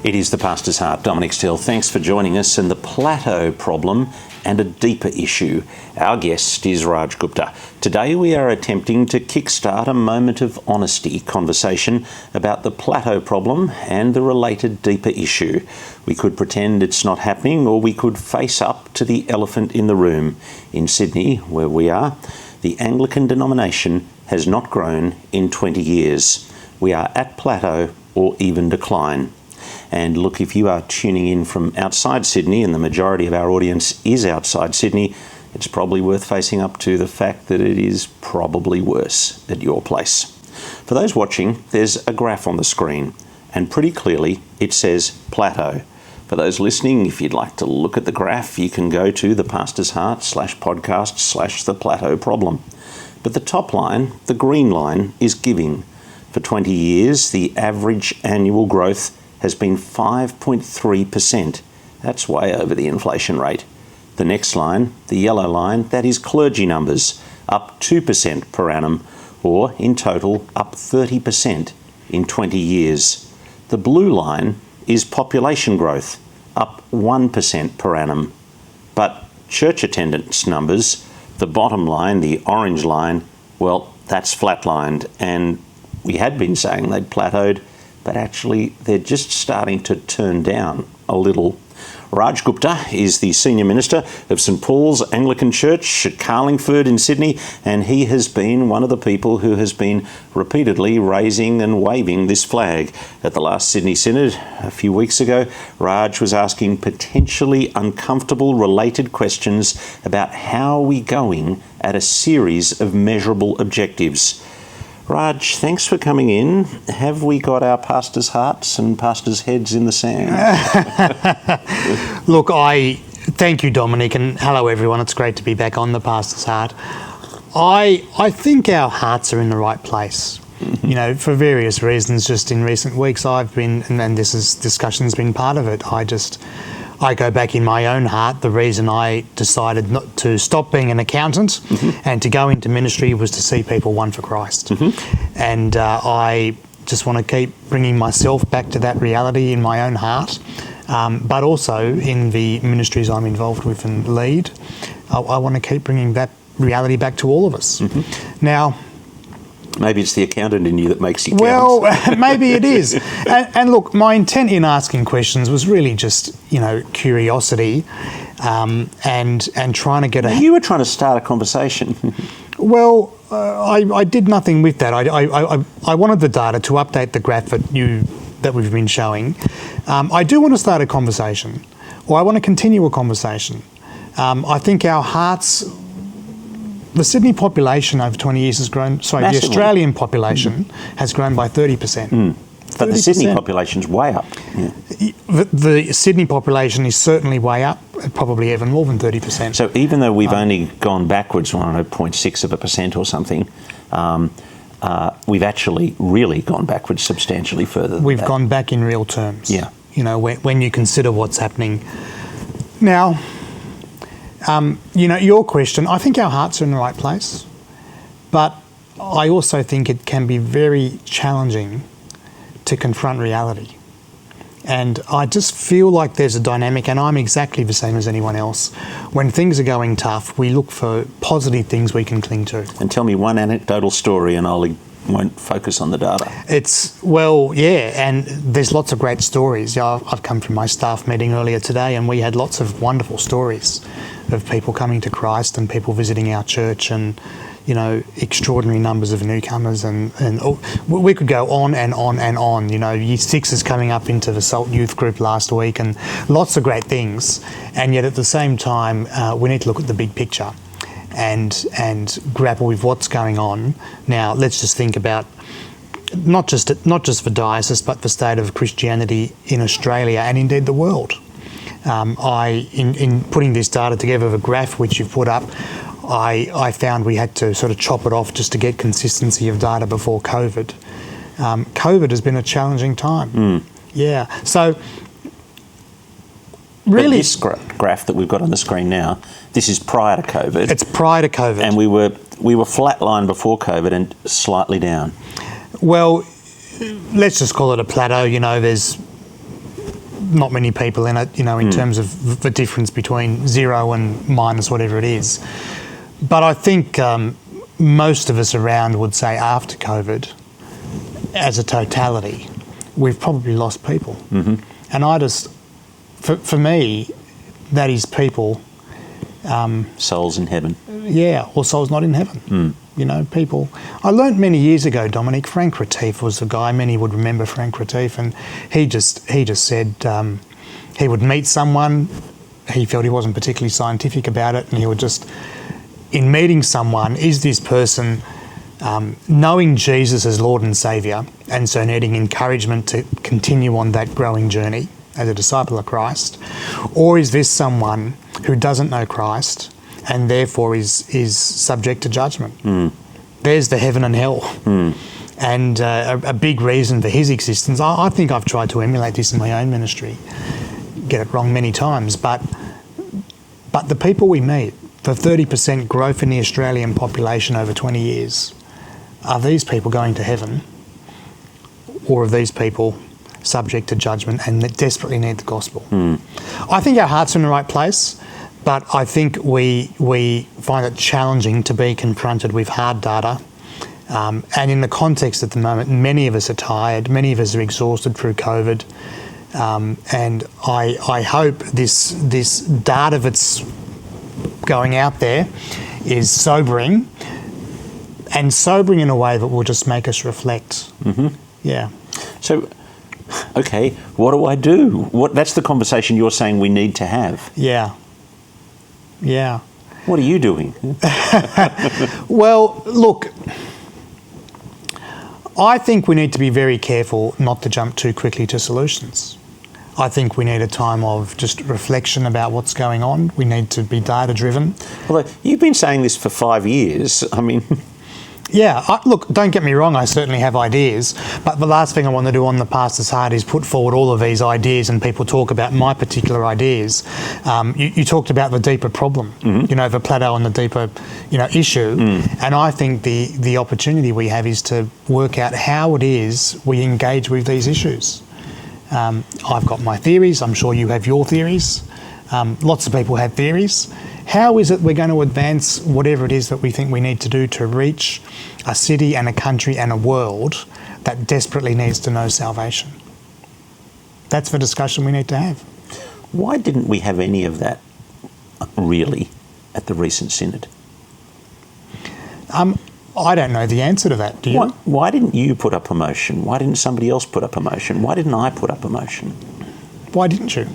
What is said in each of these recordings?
It is the Pastor's Heart. Dominic Steele, thanks for joining us. And the plateau problem and a deeper issue. Our guest is Raj Gupta. Today we are attempting to kickstart a moment of honesty conversation about the plateau problem and the related deeper issue. We could pretend it's not happening, or we could face up to the elephant in the room. In Sydney, where we are, the Anglican denomination has not grown in 20 years. We are at plateau or even decline. And look, if you are tuning in from outside Sydney, and the majority of our audience is outside Sydney, it's probably worth facing up to the fact that it is probably worse at your place. For those watching, there's a graph on the screen, and pretty clearly it says plateau. For those listening, if you'd like to look at the graph, you can go to the Pastor's Heart /podcast/ the plateau problem. But the top line, the green line, is giving. For 20 years, the average annual growth has been 5.3%. That's way over the inflation rate. The next line, the yellow line, that is clergy numbers, up 2% per annum, or in total up 30% in 20 years. The blue line is population growth, up 1% per annum. But church attendance numbers, the bottom line, the orange line, well, that's flatlined, and we had been saying they'd plateaued, but actually they're just starting to turn down a little. Raj Gupta is the Senior Minister of St Paul's Anglican Church at Carlingford in Sydney, and he has been one of the people who has been repeatedly raising and waving this flag. At the last Sydney Synod a few weeks ago, Raj was asking potentially uncomfortable related questions about how we're going at a series of measurable objectives. Raj, thanks for coming in. Have we got our pastors' hearts and pastors' heads in the sand? Look, I thank you, Dominic, and hello, everyone. It's great to be back on the Pastor's Heart. I think our hearts are in the right place. You know, for various reasons. Just in recent weeks, I've been, and discussion's been part of it. I go back in my own heart. The reason I decided not to stop being an accountant and to go into ministry was to see people won for Christ. And I just want to keep bringing myself back to that reality in my own heart, but also in the ministries I'm involved with and lead. I want to keep bringing that reality back to all of us. Now, maybe it's the accountant in you that makes you count. Well, maybe it is. And look, my intent in asking questions was really just, curiosity, and trying to get a... You were trying to start a conversation. Well, I did nothing with that. I wanted the data to update the graph that we've been showing. I do want to start a conversation, or I want to continue a conversation. I think our hearts... The Sydney population over 20 years has grown, Massively. The Australian population has grown by 30%. But the Sydney population's way up. Yeah. The Sydney population is certainly way up, probably even more than 30%. So even though we've only gone backwards, 0.6% or something, we've actually really gone backwards substantially further than We've that. gone back in real terms. Yeah. When you consider what's happening. Now, your question, I think our hearts are in the right place, but I also think it can be very challenging to confront reality. And I just feel like there's a dynamic, and I'm exactly the same as anyone else. When things are going tough, we look for positive things we can cling to. And tell me one anecdotal story and I won't focus on the data. And there's lots of great stories. I've come from my staff meeting earlier today, and we had lots of wonderful stories of people coming to Christ and people visiting our church, and extraordinary numbers of newcomers, and we could go on and on and on. Year 6 is coming up into the SALT youth group last week, and lots of great things. And yet at the same time, we need to look at the big picture and grapple with what's going on. Now, let's just think about not just for diocese, but the state of Christianity in Australia and indeed the world. In putting this data together, the graph which you've put up, I found we had to sort of chop it off just to get consistency of data before COVID. COVID has been a challenging time. Yeah. So really, but this graph that we've got on the screen now, this is prior to COVID. It's prior to COVID. And we were flatlined before COVID and slightly down. Well, let's just call it a plateau. There's not many people in it, in terms of the difference between 0 and minus whatever it is. But I think most of us around would say after COVID, as a totality, we've probably lost people. Mm-hmm. And for me, that is people. Souls in heaven. Yeah, or souls not in heaven. People. I learnt many years ago, Dominic, Frank Retief was the guy. Many would remember Frank Retief, and he just said he would meet someone. He felt he wasn't particularly scientific about it, and he would just, in meeting someone, is this person knowing Jesus as Lord and Saviour, and so needing encouragement to continue on that growing journey as a disciple of Christ, or is this someone who doesn't know Christ and therefore is subject to judgment? There's the heaven and hell. And a big reason for his existence, I think I've tried to emulate this in my own ministry, get it wrong many times, but the people we meet, the 30% growth in the Australian population over 20 years, are these people going to heaven, or are these people subject to judgment and that desperately need the gospel? I think our hearts are in the right place, but I think we find it challenging to be confronted with hard data. And in the context at the moment, many of us are tired, many of us are exhausted through COVID. And I hope this data that's going out there is sobering, and sobering in a way that will just make us reflect. Yeah. So, okay, what do I do? That's the conversation you're saying we need to have. Yeah. What are you doing? Well, look, I think we need to be very careful not to jump too quickly to solutions. I think we need a time of just reflection about what's going on. We need to be data-driven. Well, you've been saying this for 5 years. I mean... Yeah, look, don't get me wrong, I certainly have ideas, but the last thing I want to do on the Pastor's Heart is put forward all of these ideas and people talk about my particular ideas. You talked about the deeper problem, the plateau and the deeper, issue, and I think the opportunity we have is to work out how it is we engage with these issues. I've got my theories, I'm sure you have your theories. Lots of people have theories. How is it we're going to advance whatever it is that we think we need to do to reach a city and a country and a world that desperately needs to know salvation? That's the discussion we need to have. Why didn't we have any of that, really, at the recent synod? I don't know the answer to that, do you? Why didn't you put up a motion? Why didn't somebody else put up a motion? Why didn't I put up a motion? Why didn't you?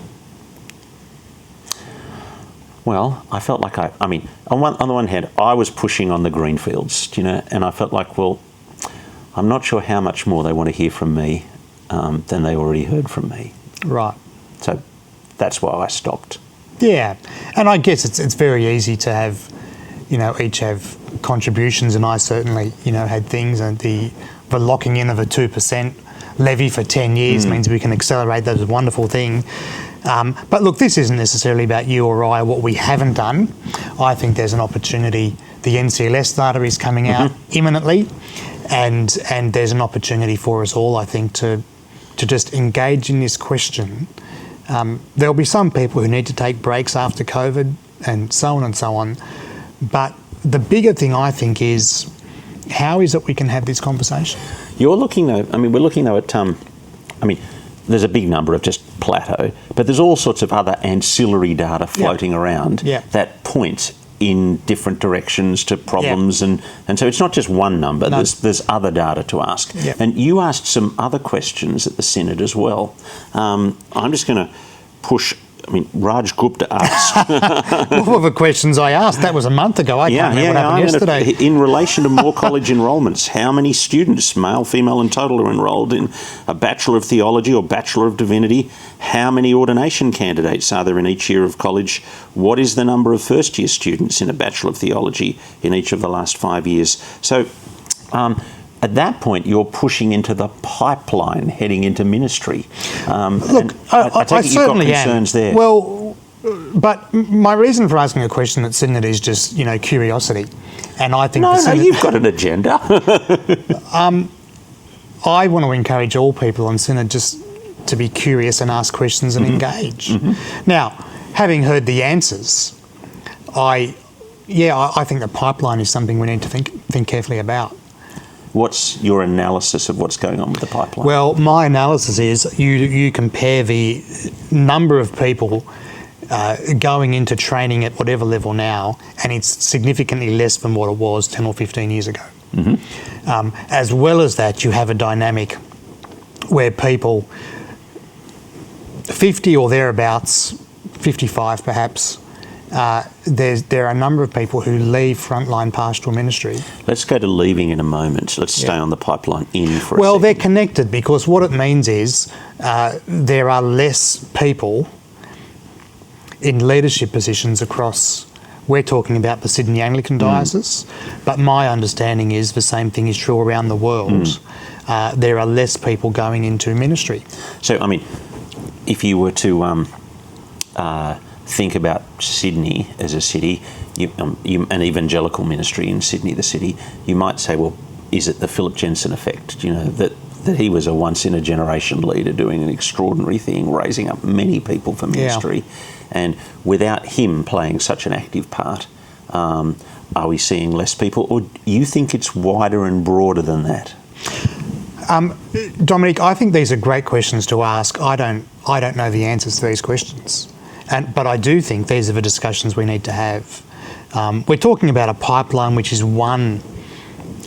Well, I felt like on the one hand, I was pushing on the greenfields, and I felt like, well, I'm not sure how much more they want to hear from me than they already heard from me. Right. So that's why I stopped. Yeah, and I guess it's very easy to have, each have contributions, and I certainly, had things, and the locking in of a 2% levy for 10 years means we can accelerate that as a wonderful thing. But look, this isn't necessarily about you or I, what we haven't done. I think there's an opportunity. The NCLS data is coming out imminently, and there's an opportunity for us all, I think, to just engage in this question. There'll be some people who need to take breaks after COVID and so on. But the bigger thing, I think, is how is it we can have this conversation? You're looking, though, we're looking, though, at, there's a big number of just plateau, but there's all sorts of other ancillary data floating around that point in different directions to problems, and so it's not just one number. No. There's other data to ask. And you asked some other questions at the synod as well. I'm just going to push. Raj Gupta asked. What were the questions I asked? That was a month ago. I can't remember what happened yesterday. In relation to more college enrolments, how many students, male, female and total, are enrolled in a Bachelor of Theology or Bachelor of Divinity? How many ordination candidates are there in each year of college? What is the number of first-year students in a Bachelor of Theology in each of the last 5 years? So, at that point, you're pushing into the pipeline, heading into ministry. Look, I take it you've got concerns there. Well, but my reason for asking a question at Synod is just, curiosity. And I think No, you've got an agenda. I want to encourage all people on Synod just to be curious and ask questions and engage. Now, having heard the answers, I think the pipeline is something we need to think carefully about. What's your analysis of what's going on with the pipeline? Well, my analysis is you compare the number of people going into training at whatever level now, and it's significantly less than what it was 10 or 15 years ago. As well as that, you have a dynamic where people 50 or thereabouts, 55 perhaps, there are a number of people who leave frontline pastoral ministry. Let's go to leaving in a moment. Let's stay on the pipeline for a second. Well, they're connected, because what it means is there are less people in leadership positions across. We're talking about the Sydney Anglican Diocese, but my understanding is the same thing is true around the world. There are less people going into ministry. So, I mean, if you were to think about Sydney as a city, an evangelical ministry in Sydney, the city, you might say, well, is it the Philip Jensen effect? You know, that he was a once-in-a-generation leader doing an extraordinary thing, raising up many people for ministry. And without him playing such an active part, are we seeing less people? Or do you think it's wider and broader than that? Dominic, I think these are great questions to ask. I don't know the answers to these questions. But I do think these are the discussions we need to have. We're talking about a pipeline, which is one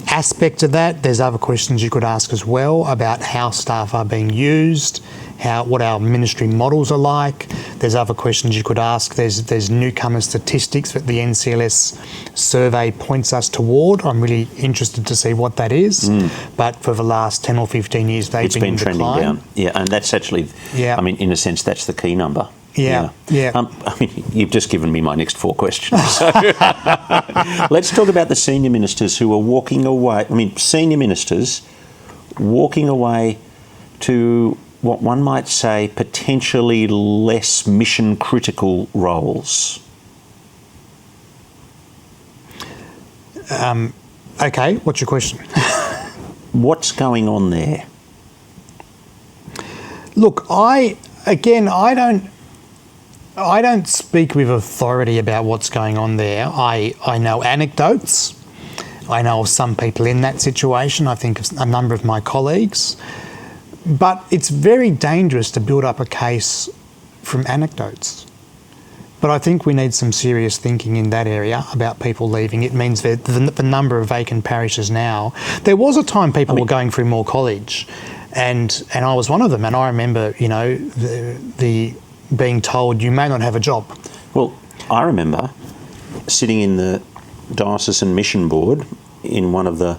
aspect of that. There's other questions you could ask as well about how staff are being used, what our ministry models are like. There's other questions you could ask. There's newcomer statistics that the NCLS survey points us toward. I'm really interested to see what that is. But for the last 10 or 15 years, they've been in trending decline. down. Yeah, and that's actually, I mean, in a sense, that's the key number. Yeah. I mean, you've just given me my next 4 questions. So let's talk about the senior ministers who are walking away. I mean, senior ministers walking away to what one might say potentially less mission-critical roles. Okay, what's your question? What's going on there? Look, I don't speak with authority about what's going on there. I know anecdotes. I know of some people in that situation. I think of a number of my colleagues. But it's very dangerous to build up a case from anecdotes. But I think we need some serious thinking in that area about people leaving. It means that the number of vacant parishes now. There was a time people were going through more college, and I was one of them. And I remember, you know, the being told you may not have a job. Well, I remember sitting in the Diocesan Mission Board in one of the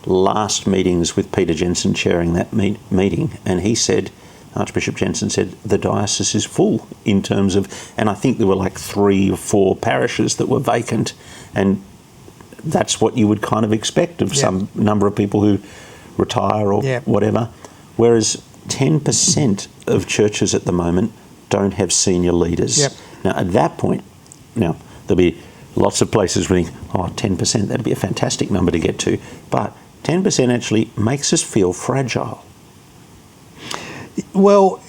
last meetings with Peter Jensen chairing that meeting, and he said, Archbishop Jensen said, the diocese is full in terms of, and I think there were like 3 or 4 parishes that were vacant, and that's what you would kind of expect of some number of people who retire or whatever. Whereas 10% of churches at the moment don't have senior leaders. Now, at that point, there'll be lots of places where think, 10%, that'd be a fantastic number to get to. But 10% actually makes us feel fragile. Well,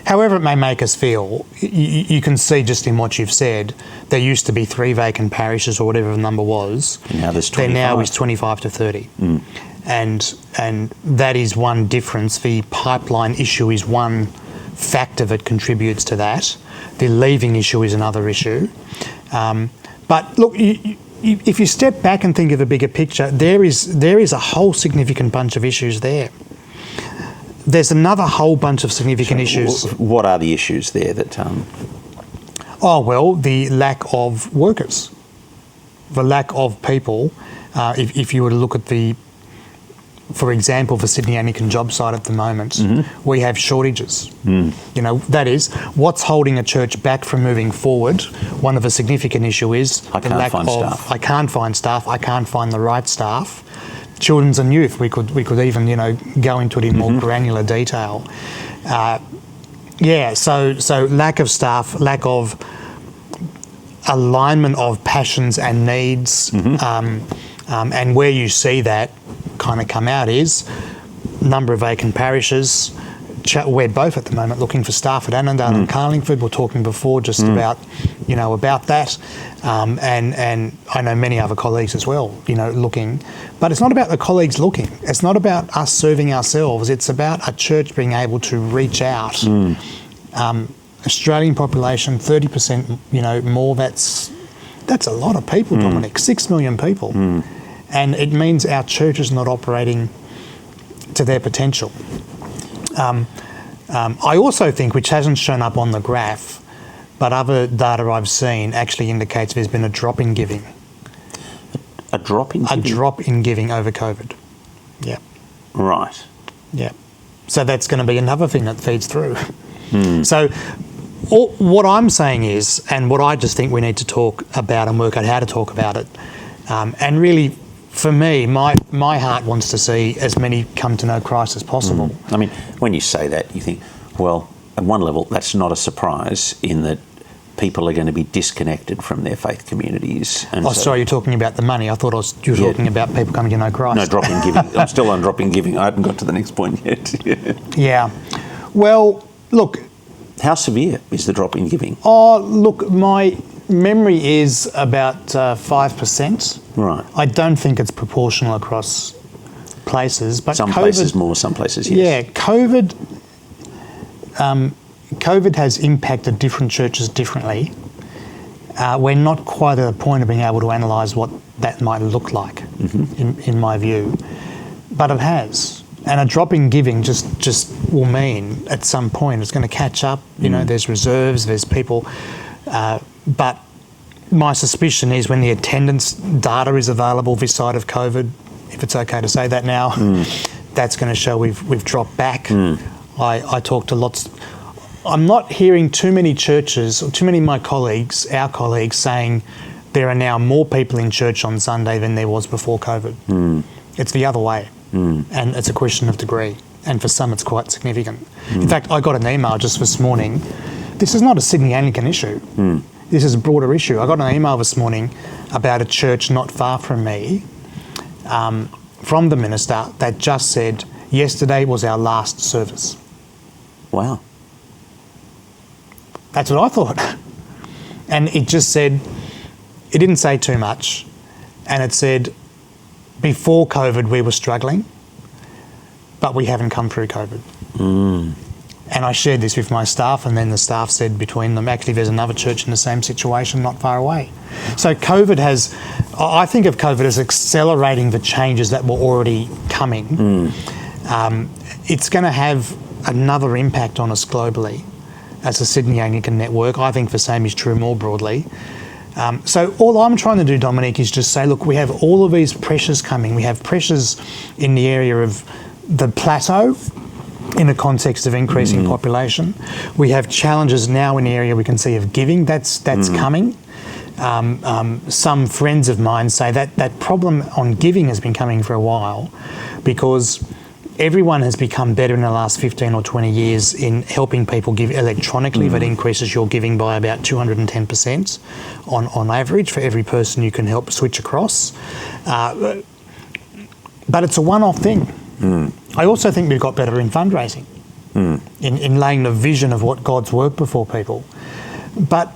however it may make us feel, you can see just in what you've said, there used to be 3 vacant parishes or whatever the number was. And now there's 25. There now is 25 to 30. And that is one difference. The pipeline issue is one factor that contributes to that. The leaving issue is another issue. But look, if you step back and think of the bigger picture, there is a whole significant bunch of issues there. There's another whole bunch of significant issues. What are the issues there that... Oh, well, the lack of workers. The lack of people. If you were to look at for example, the Sydney Anglican job site at the moment, we have shortages. You know, that is, what's holding a church back from moving forward? One of the significant issue is the lack of staff. I can't find staff. I can't find the right staff. Children's and youth, we could even, you know, go into it in more granular detail. So lack of staff, lack of alignment of passions and needs, and where you see that kind of come out is number of vacant parishes. We're both at the moment looking for staff at Annandale and Carlingford. We're talking before just about that, and I know many other colleagues as well, looking. But it's not about the colleagues looking. It's not about us serving ourselves. It's about a church being able to reach out. Australian population, 30%, more. That's a lot of people, Dominic. 6 million people, and it means our church is not operating to their potential. I also think, which hasn't shown up on the graph, but other data I've seen actually indicates there's been a drop in giving. A drop in giving? A drop in giving over COVID. Yeah. Right. Yeah. So that's going to be another thing that feeds through. So what I'm saying is, and what I just think we need to talk about and work out how to talk about it, and really, for me, my heart wants to see as many come to know Christ as possible. I mean, when you say that, you think, well, at one level, that's not a surprise in that people are going to be disconnected from their faith communities. And sorry, you're talking about the money. I thought you were talking about people coming to know Christ. No, drop in giving. I'm still on drop in giving. I haven't got to the next point yet. Yeah. Well, look. How severe is the drop in giving? Oh, look, my memory is about 5%. Right. I don't think it's proportional across places, but some places more, some places yes. Yeah, COVID has impacted different churches differently. We're not quite at a point of being able to analyse what that might look like, in my view, but it has. And a drop in giving just will mean at some point it's going to catch up. There's reserves, there's people, but my suspicion is when the attendance data is available this side of COVID, if it's okay to say that now, that's going to show we've dropped back. I talk to lots. I'm not hearing too many churches or too many of my colleagues, our colleagues, saying there are now more people in church on Sunday than there was before COVID. It's the other way, and it's a question of degree. And for some, it's quite significant. In fact, I got an email just this morning. This is not a Sydney Anglican issue. This is a broader issue. I got an email this morning about a church not far from me, from the minister, that just said, yesterday was our last service. Wow. That's what I thought. And it just said, it didn't say too much, and it said, before COVID we were struggling, but we haven't come through COVID. And I shared this with my staff, and then the staff said between them, actually there's another church in the same situation not far away. So I think of COVID as accelerating the changes that were already coming. It's going to have another impact on us globally as a Sydney Anglican network. I think the same is true more broadly. So all I'm trying to do, Dominic, is just say, look, we have all of these pressures coming. We have pressures in the area of the plateau, in the context of increasing population. We have challenges now in the area we can see of giving. That's coming. Some friends of mine say that problem on giving has been coming for a while because everyone has become better in the last 15 or 20 years in helping people give electronically. That increases your giving by about 210% on average for every person you can help switch across. But it's a one-off thing. I also think we've got better in fundraising, in laying the vision of what God's worked before people. But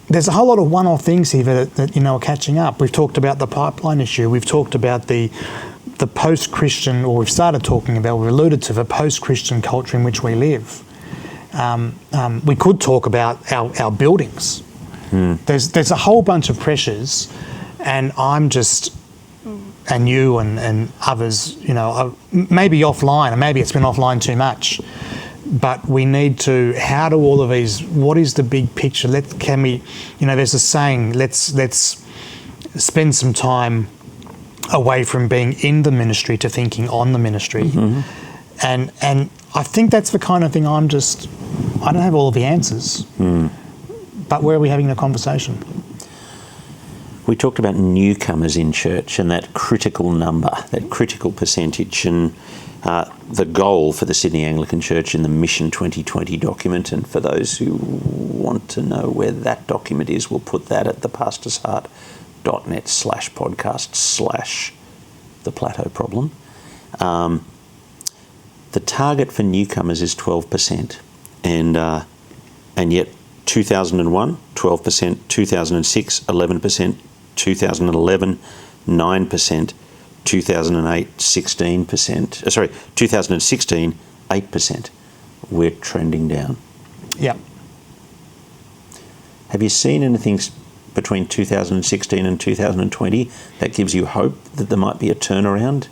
there's a whole lot of one-off things here that are catching up. We've talked about the pipeline issue. We've talked about the post-Christian, or we've alluded to the post-Christian culture in which we live. We could talk about our buildings. There's a whole bunch of pressures, and I'm just, and you and others, maybe offline, and maybe it's been offline too much, but we need to, how do all of these, what is the big picture? There's a saying, let's spend some time away from being in the ministry to thinking on the ministry. And I think that's the kind of thing I don't have all of the answers, but where are we having the conversation? We talked about newcomers in church and that critical number, that critical percentage, and the goal for the Sydney Anglican Church in the Mission 2020 document. And for those who want to know where that document is, we'll put that at thepastorsheart.net/podcast/the plateau problem. The target for newcomers is 12%, and yet 2001, 12%, 2006, 11%, 2011, 9%, 2008, 16%. 2016, 8%. We're trending down. Yeah. Have you seen anything between 2016 and 2020 that gives you hope that there might be a turnaround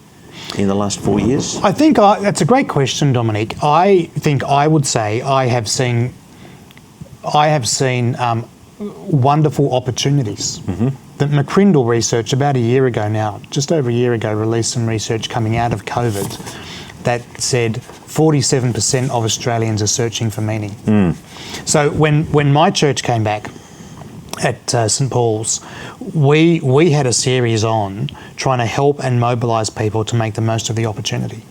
in the last 4 years? I think that's a great question, Dominic. I think I would say I have seen wonderful opportunities. The McCrindle research about a year ago now, just over a year ago, released some research coming out of COVID that said 47% of Australians are searching for meaning. So when my church came back at St Paul's, we had a series on trying to help and mobilise people to make the most of the opportunity.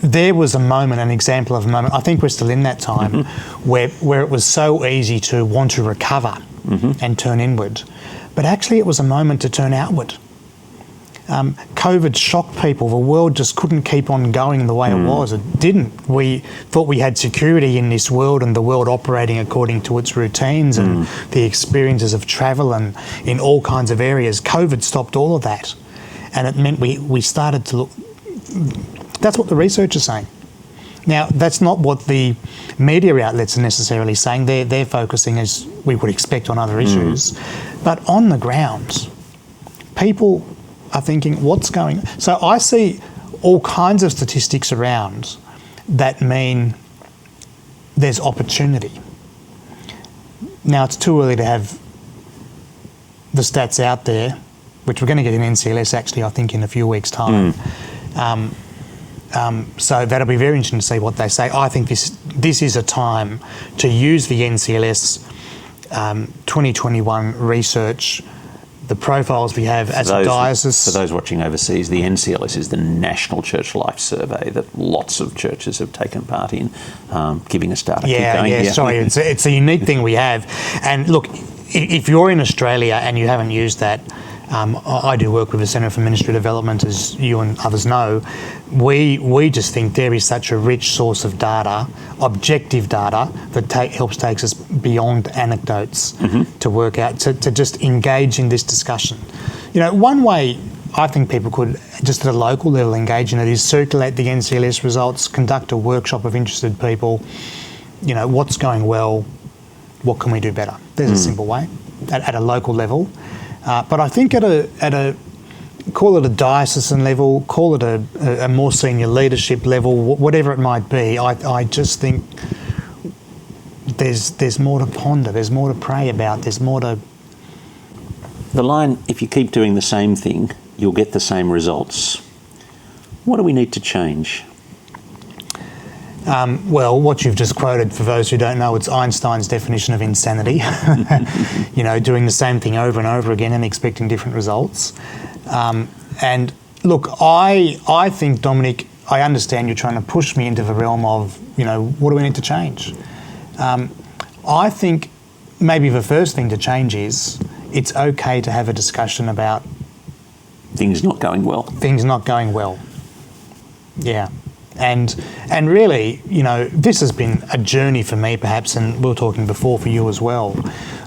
There was an example of a moment, I think we're still in that time, where it was so easy to want to recover and turn inward. But actually it was a moment to turn outward. COVID shocked people. The world just couldn't keep on going the way it was. It didn't. We thought we had security in this world and the world operating according to its routines and the experiences of travel and in all kinds of areas. COVID stopped all of that. And it meant we started to look... That's what the research is saying. Now, that's not what the media outlets are necessarily saying. They're focusing, as we would expect, on other issues. But on the ground, people are thinking, what's going on? So I see all kinds of statistics around that mean there's opportunity. Now, it's too early to have the stats out there, which we're going to get in NCLS, actually, I think, in a few weeks' time. So that'll be very interesting to see what they say. I think this is a time to use the NCLS 2021 research, the profiles we have as a diocese. For those watching overseas, the NCLS is the National Church Life Survey that lots of churches have taken part in, giving us data. Sorry, it's a unique thing we have. And look, if you're in Australia and you haven't used that, I do work with the Centre for Ministry Development, as you and others know. We just think there is such a rich source of data, objective data, that helps take us beyond anecdotes to work out, to just engage in this discussion. You know, one way I think people could, just at a local level, engage in it is circulate the NCLS results, conduct a workshop of interested people. You know, what's going well, what can we do better? There's a simple way at a local level. But I think at a call it a diocesan level, call it a more senior leadership level, whatever it might be, I just think there's more to ponder, there's more to pray about, there's more to... The line, if you keep doing the same thing, you'll get the same results. What do we need to change? Well, what you've just quoted, for those who don't know, it's Einstein's definition of insanity. You know, doing the same thing over and over again and expecting different results. And look, I think, Dominic, I understand you're trying to push me into the realm of, you know, what do we need to change? I think maybe the first thing to change is it's okay to have a discussion about... Things not going well. Things not going well. Yeah. And really, you know, this has been a journey for me, perhaps, and we were talking before for you as well.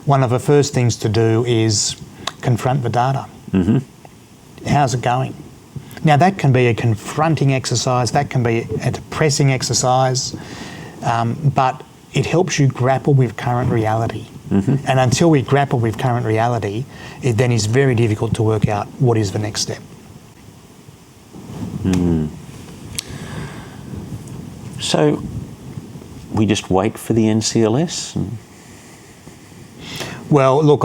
One of the first things to do is confront the data. How's it going? Now, that can be a confronting exercise, that can be a depressing exercise, but it helps you grapple with current reality. And until we grapple with current reality, it then is very difficult to work out what is the next step. So we just wait for the NCLS? Well, look,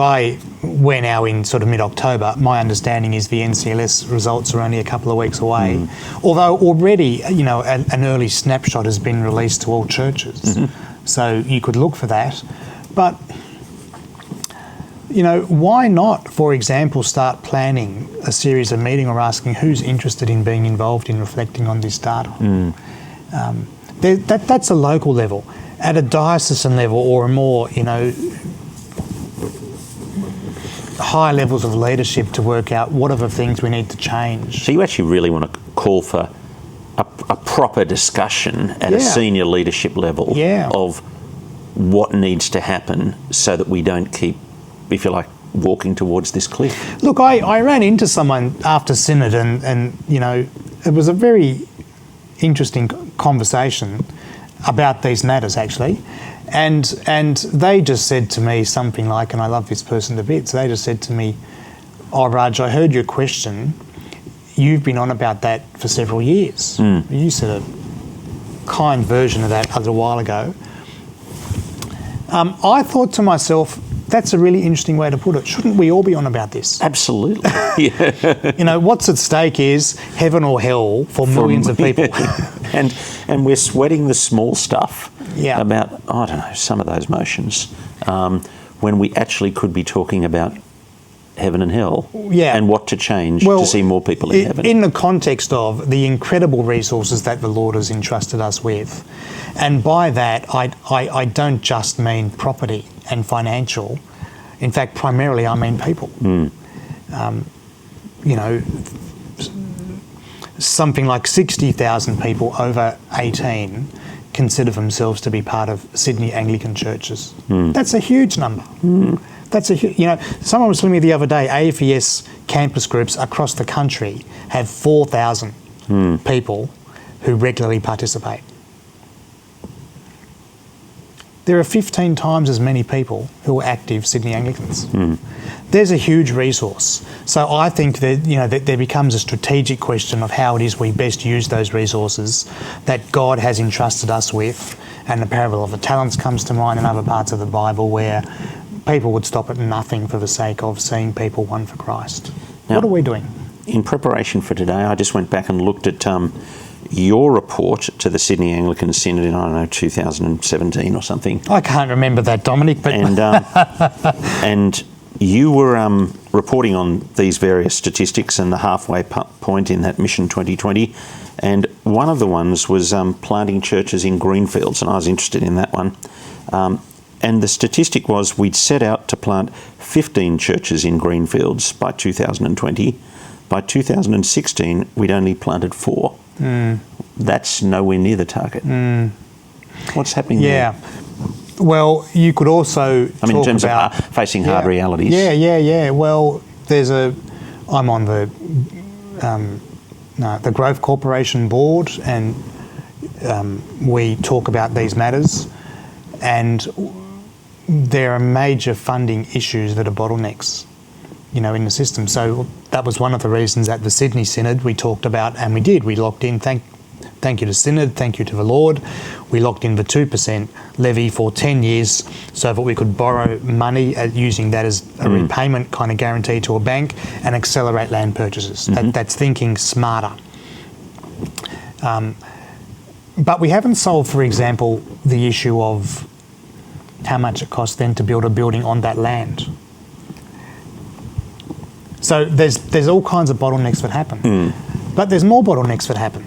we're now in sort of mid-October. My understanding is the NCLS results are only a couple of weeks away. Although already, you know, an early snapshot has been released to all churches. So you could look for that. But, you know, why not, for example, start planning a series of meetings or asking who's interested in being involved in reflecting on this data? That's a local level. At a diocesan level or a more, you know, high levels of leadership to work out what are the things we need to change. So you actually really want to call for a proper discussion at a senior leadership level of what needs to happen so that we don't keep, if you like, walking towards this cliff. Look, I ran into someone after Synod and you know, it was a very interesting conversation about these matters actually. And they just said to me something like, and I love this person to bits, they just said to me, "Oh, Raj, I heard your question. You've been on about that for several years." You said a kind version of that a little while ago. I thought to myself, that's a really interesting way to put it. Shouldn't we all be on about this? Absolutely. Yeah. You know, what's at stake is heaven or hell for millions of people. and we're sweating the small stuff about, I don't know, some of those motions, when we actually could be talking about heaven and hell and what to change to see more people in heaven. In the context of the incredible resources that the Lord has entrusted us with. And by that, I don't just mean property and financial. In fact, primarily I mean people. You know, something like 60,000 people over 18 consider themselves to be part of Sydney Anglican Churches. That's a huge number. That's you know, someone was telling me the other day, AFES campus groups across the country have 4,000 people who regularly participate. There are 15 times as many people who are active Sydney Anglicans. There's a huge resource. So I think that, you know, that there becomes a strategic question of how it is we best use those resources that God has entrusted us with. And the parable of the talents comes to mind, and other parts of the Bible where people would stop at nothing for the sake of seeing people won for Christ. Now, what are we doing? In preparation for today, I just went back and looked at your report to the Sydney Anglican Synod in, I don't know, 2017 or something. I can't remember that, Dominic. But and you were reporting on these various statistics and the halfway point in that Mission 2020. And one of the ones was planting churches in greenfields, and I was interested in that one. And the statistic was we'd set out to plant 15 churches in greenfields by 2020. By 2016, we'd only planted 4. That's nowhere near the target. What's happening there? Well, you could also talk in terms about of facing hard realities. Yeah. Well, I'm on the Growth Corporation board, and we talk about these matters, and there are major funding issues that are bottlenecks, you know, in the system. So that was one of the reasons at the Sydney Synod we talked about, and we locked in, thank you to Synod, thank you to the Lord, we locked in the 2% levy for 10 years so that we could borrow money using that as a repayment kind of guarantee to a bank and accelerate land purchases. That's thinking smarter. But we haven't solved, for example, the issue of how much it costs then to build a building on that land. So there's all kinds of bottlenecks that happen. But there's more bottlenecks that happen.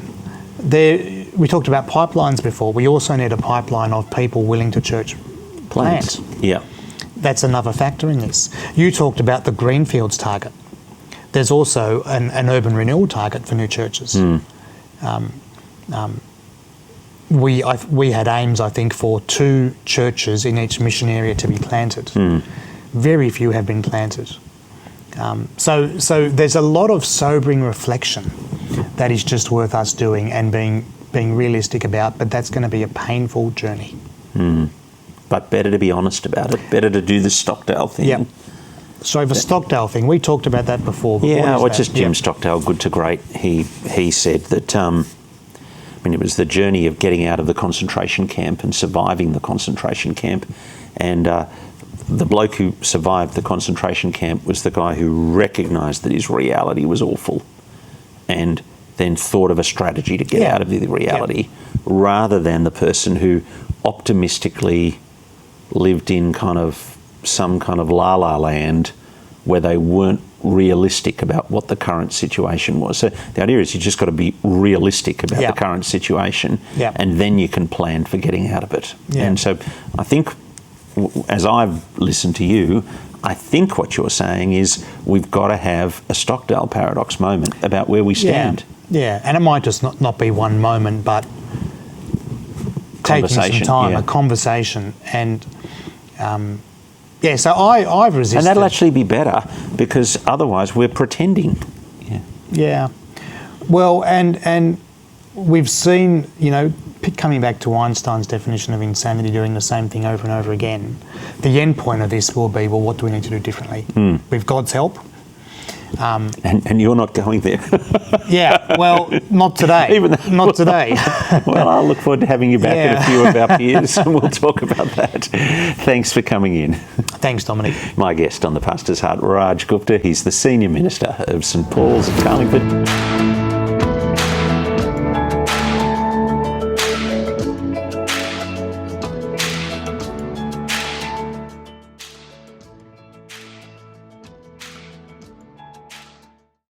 We talked about pipelines before. We also need a pipeline of people willing to church plant. Yeah. That's another factor in this. You talked about the greenfields target. There's also an urban renewal target for new churches. We had aims, I think, for 2 churches in each mission area to be planted. Very few have been planted. So there's a lot of sobering reflection that is just worth us doing and being realistic about, but that's going to be a painful journey. But better to be honest about it, better to do the Stockdale thing. Yeah. So the Stockdale thing, we talked about that before. Just Jim Stockdale, good to great. He said that, it was the journey of getting out of the concentration camp and surviving the concentration camp. And the bloke who survived the concentration camp was the guy who recognised that his reality was awful and then thought of a strategy to get out of the reality, rather than the person who optimistically lived in some kind of la-la land where they weren't realistic about what the current situation was. So the idea is you just got to be realistic about the current situation, and then you can plan for getting out of it. And so I think, as I've listened to you, I think what you're saying is we've got to have a Stockdale paradox moment about where we stand. Yeah, and it might just not be one moment, but taking some Conversation, time, yeah. a conversation, and so I've resisted. And that'll actually be better, because otherwise we're pretending. Yeah. Yeah, well, and we've seen, coming back to Einstein's definition of insanity, doing the same thing over and over again. The end point of this will be, well, what do we need to do differently? With God's help. And you're not going there. Yeah, well, not today. Not today. Well, I'll look forward to having you back at a few of our peers, and we'll talk about that. Thanks for coming in. Thanks, Dominic. My guest on The Pastor's Heart, Raj Gupta. He's the Senior Minister of St Paul's at Carlingford.